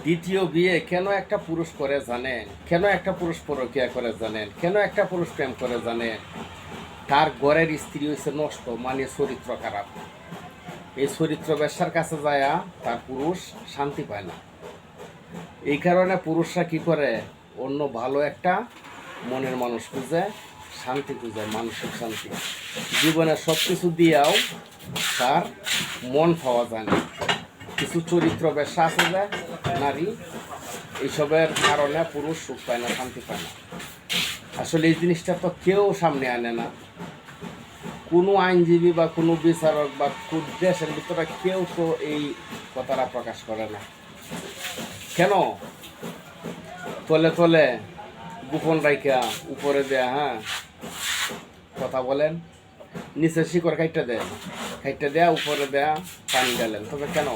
দ্বিতীয় বিয়ে কেন একটা পুরুষ করে জানেন? কেন একটা পুরুষ পরকীয়া করে জানেন? কেন একটা পুরুষ প্রেম করে জানেন? তার ঘরের স্ত্রী হয়েছে নষ্ট, মানে চরিত্র খারাপ। এই চরিত্র বেশ্যার কাছে যায়া তার পুরুষ শান্তি পায় না। এই কারণে পুরুষরা কি করে, অন্য ভালো একটা মনের মানুষ খুঁজে, শান্তি খুঁজে, মানসিক শান্তি। জীবনে সব কিছু দিয়েও তার মন পাওয়া যায় না। কিছু চরিত্র বেশ্যা আছে যে নারী, এইসবের কারণে পুরুষ সুখ পায় না, শান্তি পায় না। আসলে এই জিনিসটা তো কেউ সামনে আনে না। কোনো আইনজীবী বা কোনো বিচারক বা দেশের ভিতরে কেউ তো এই কথাটা প্রকাশ করে না। কেন? তলে তলে গোপন রাইখা উপরে দেয়া, হ্যাঁ কথা বলেন, নিচে শিকড় খাইটা দেয়া উপরে দেয়া পানি ডালেন, তবে কেন?